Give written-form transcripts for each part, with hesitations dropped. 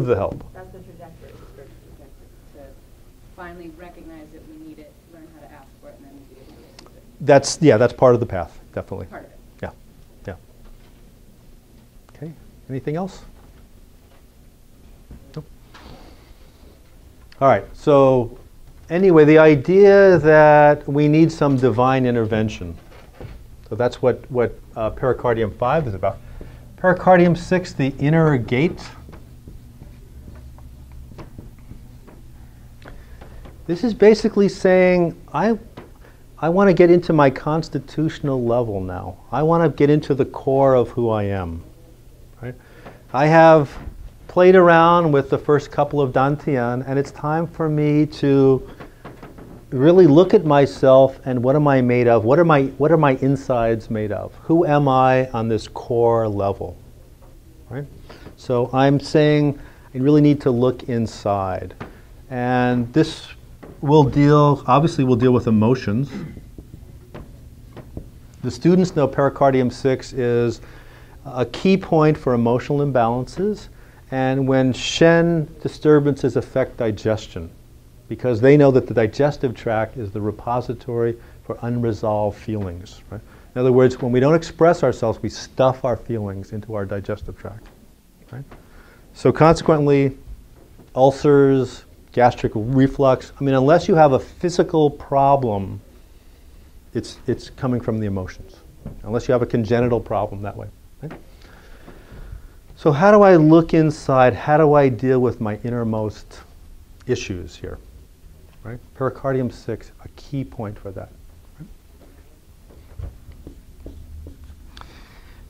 the help. That's the trajectory. To finally recognize that we need it, learn how to ask for it, and then be able to receive it. That's part of the path, definitely. Part of it. Yeah, yeah. Okay, anything else? No? All right, so anyway, the idea that we need some divine intervention. So that's what pericardium 5 is about. Pericardium 6, the inner gate. This is basically saying, I want to get into my constitutional level now. I want to get into the core of who I am. Right? I have played around with the first couple of Dantian, and it's time for me to really look at myself and what am I made of? What are my insides made of? Who am I on this core level? Right? So I'm saying I really need to look inside. And this obviously we'll deal with emotions. The students know pericardium 6 is a key point for emotional imbalances and when Shen disturbances affect digestion, because they know that the digestive tract is the repository for unresolved feelings. Right? In other words, when we don't express ourselves, we stuff our feelings into our digestive tract. Right? So consequently, ulcers, gastric reflux, I mean, unless you have a physical problem, it's coming from the emotions. Unless you have a congenital problem that way. Right? So how do I look inside? How do I deal with my innermost issues here? Right? Pericardium 6, a key point for that. Right?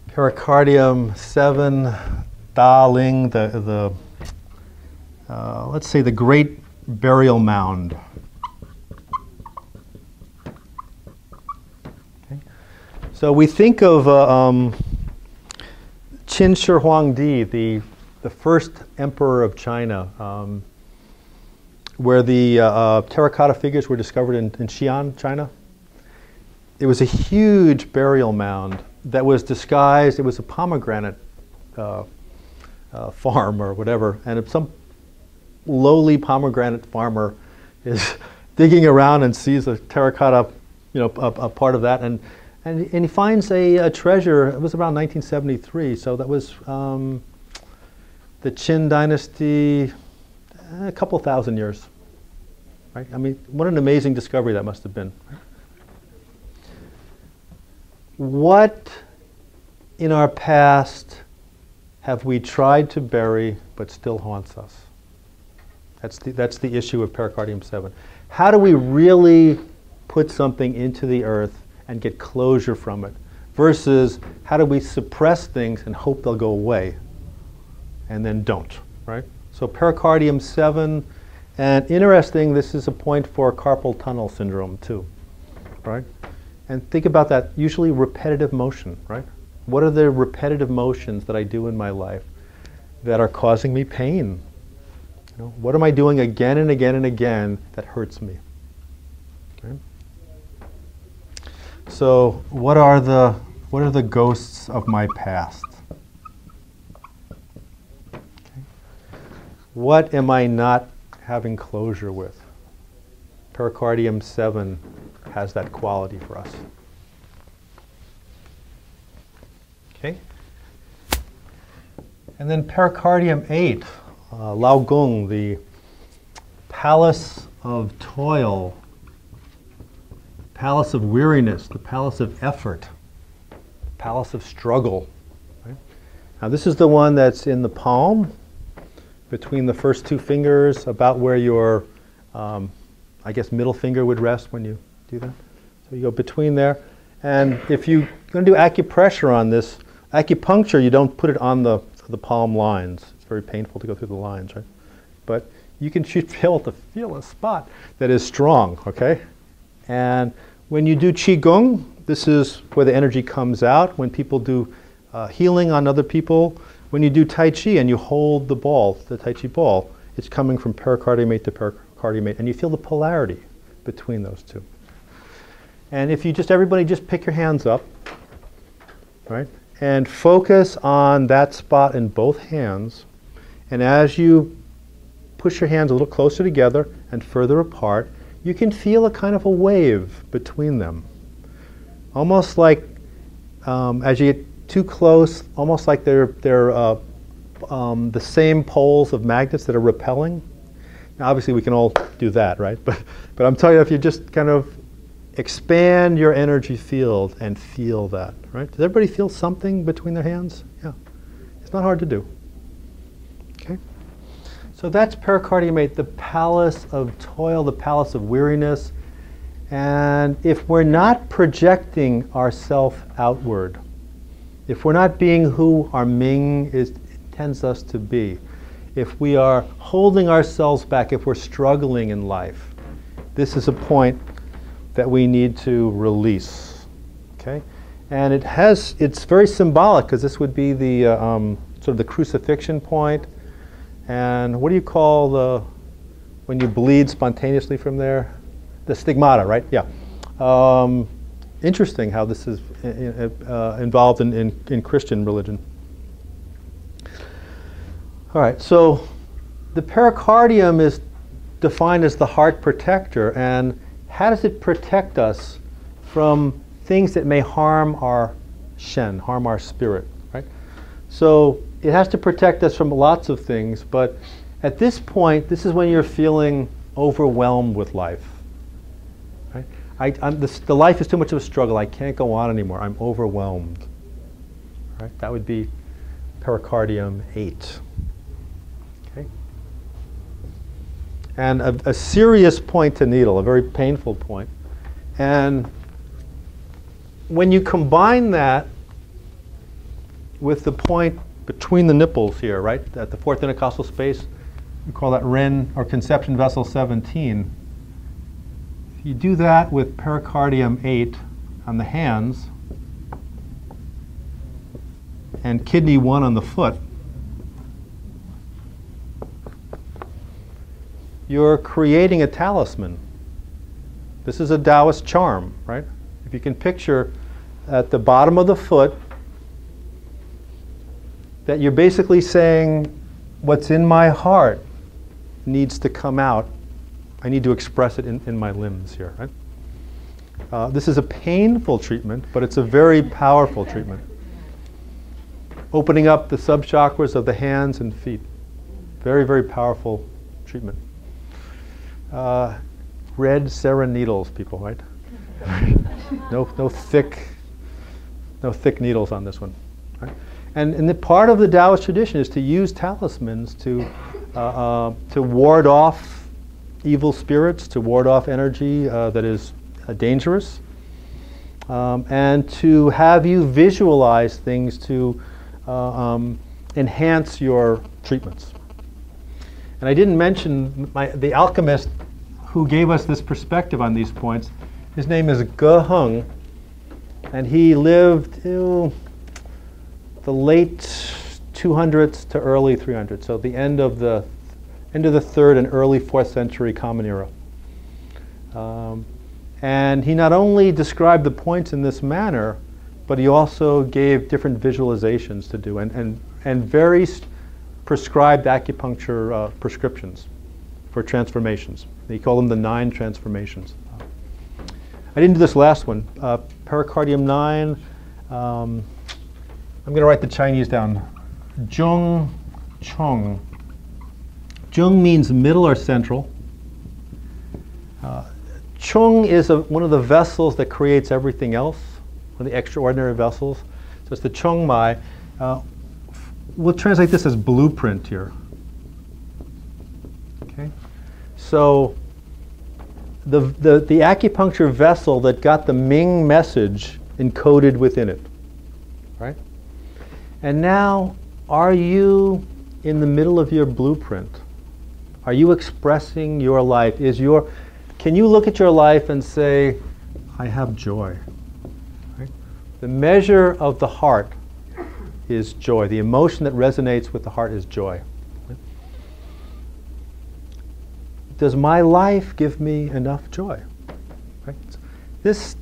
Pericardium 7, Da Ling, let's say the great burial mound. Okay. So we think of Qin Shi Huangdi, the first emperor of China, where the terracotta figures were discovered in Xi'an, China. It was a huge burial mound that was disguised. It was a pomegranate farm or whatever, and if some lowly pomegranate farmer is digging around and sees a terracotta, a part of that, and he finds a treasure. It was around 1973, so that was the Qin dynasty, a couple thousand years. Right? I mean, what an amazing discovery that must have been. What in our past have we tried to bury but still haunts us? That's the issue of pericardium 7. How do we really put something into the earth and get closure from it? Versus how do we suppress things and hope they'll go away and then don't, right? So pericardium 7, and interesting, this is a point for carpal tunnel syndrome too, right? And think about that, usually repetitive motion, right? What are the repetitive motions that I do in my life that are causing me pain? What am I doing again and again and again that hurts me? Okay. So what are the ghosts of my past? Okay. What am I not having closure with? Pericardium 7 has that quality for us. Okay. And then pericardium 8, Lao Gong, the palace of toil, palace of weariness, the palace of effort, palace of struggle. Right? Now this is the one that's in the palm, between the first two fingers, about where your, I guess, middle finger would rest when you do that. So you go between there. And if you're going to do acupressure on this, acupuncture, you don't put it on the palm lines. It's very painful to go through the lines, right? But you should be able to feel a spot that is strong, okay? And when you do Qigong, this is where the energy comes out. When people do healing on other people, when you do Tai Chi and you hold the ball, the Tai Chi ball, it's coming from pericardium 8 to pericardium 8, and you feel the polarity between those two. And if you everybody just pick your hands up, right? And focus on that spot in both hands, And as you push your hands a little closer together and further apart, you can feel a kind of a wave between them. Almost like, as you get too close, almost like they're the same poles of magnets that are repelling. Now, obviously, we can all do that, right? But I'm telling you, if you just kind of expand your energy field and feel that, right? Does everybody feel something between their hands? Yeah. It's not hard to do. Okay? So that's pericardium 8, the palace of toil, the palace of weariness. And if we're not projecting ourself outward, if we're not being who our Ming intends us to be, if we are holding ourselves back, if we're struggling in life, this is a point that we need to release. Okay? And it's very symbolic, because this would be the sort of the crucifixion point. And what do you call when you bleed spontaneously from there? The stigmata, right? Yeah. Interesting how this is involved in Christian religion. All right, so the pericardium is defined as the heart protector, and how does it protect us from things that may harm our Shen, harm our spirit, right? So it has to protect us from lots of things, but at this point, this is when you're feeling overwhelmed with life. Right? The life is too much of a struggle. I can't go on anymore. I'm overwhelmed. Right? That would be pericardium 8. Okay? And a serious point to needle, a very painful point. And when you combine that with the point between the nipples here, right, at the fourth intercostal space, we call that Ren, or conception vessel 17. If you do that with pericardium 8 on the hands and kidney 1 on the foot, you're creating a talisman. This is a Taoist charm, right? If you can picture at the bottom of the foot that you're basically saying, what's in my heart needs to come out. I need to express it in my limbs here, right? This is a painful treatment, but it's a very powerful treatment. Opening up the subchakras of the hands and feet. Very, very powerful treatment. Red Sera needles, people, right? no thick needles on this one. Right? And the part of the Taoist tradition is to use talismans to ward off evil spirits, to ward off energy that is dangerous, and to have you visualize things to enhance your treatments. And I didn't mention the alchemist who gave us this perspective on these points. His name is Ge Heng, and he lived the late 200s to early 300s, so the end of the 3rd and early 4th century Common Era. And he not only described the points in this manner, but he also gave different visualizations to do and very prescribed acupuncture prescriptions for transformations. He called them the 9 transformations. I didn't do this last one. Pericardium 9. I'm going to write the Chinese down. Zhong Chong. Zhong means middle or central. Chung is one of the vessels that creates everything else, one of the extraordinary vessels. So it's the Chung Mai. We'll translate this as blueprint here. Okay. So the acupuncture vessel that got the Ming message encoded within it, right? And now, are you in the middle of your blueprint? Are you expressing your life? Can you look at your life and say, I have joy? Right? The measure of the heart is joy. The emotion that resonates with the heart is joy. Right? Does my life give me enough joy? Right? This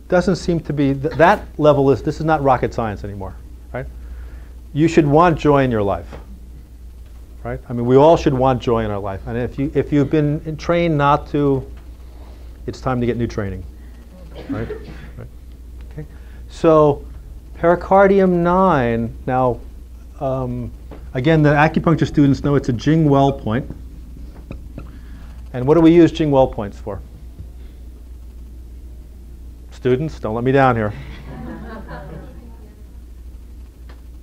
doesn't seem to be, that level this is not rocket science anymore. Right? You should want joy in your life. right? I mean, we all should want joy in our life. And if you've been trained not to, it's time to get new training, right? Right. Okay. So pericardium 9, now, again, the acupuncture students know it's a Jing well point. And what do we use Jing well points for? Students, don't let me down here.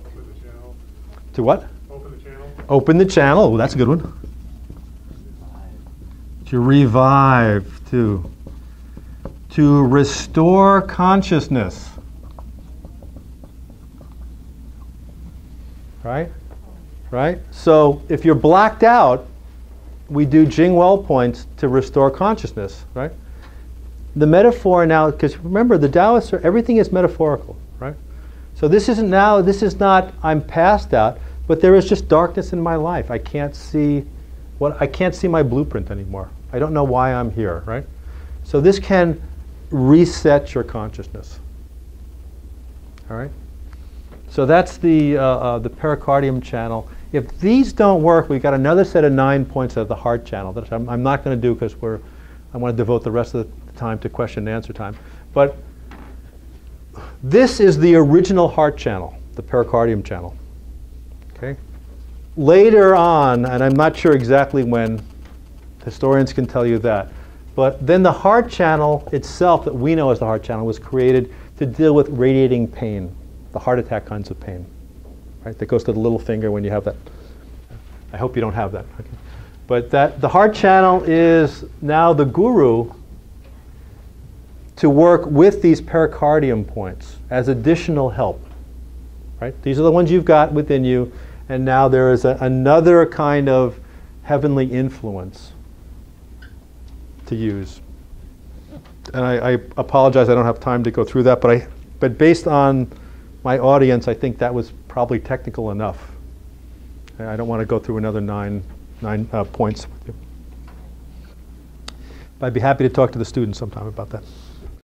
Open the channel. To what? Open the channel. Open the channel. Oh, that's a good one. To revive, to restore consciousness. Right? Right? So if you're blacked out, we do Jing well points to restore consciousness, right? The metaphor now, because remember, the Taoists everything is metaphorical, right? So this is not I'm passed out, but there is just darkness in my life. I can't see my blueprint anymore. I don't know why I'm here, right? So this can reset your consciousness. All right? So that's the pericardium channel. If these don't work, we've got another set of 9 points of the heart channel that I'm not going to do because I want to devote the rest of the time to question and answer time. But this is the original heart channel, the pericardium channel. Okay? Later on, and I'm not sure exactly when, historians can tell you that, but then the heart channel itself that we know as the heart channel was created to deal with radiating pain, the heart attack kinds of pain. Right? That goes to the little finger when you have that. I hope you don't have that. Okay. But the heart channel is now the guru to work with these pericardium points as additional help. Right? These are the ones you've got within you, and now there is another kind of heavenly influence to use. And I apologize, I don't have time to go through that, but based on my audience, I think that was probably technical enough. I don't want to go through another nine points with you. But I'd be happy to talk to the students sometime about that.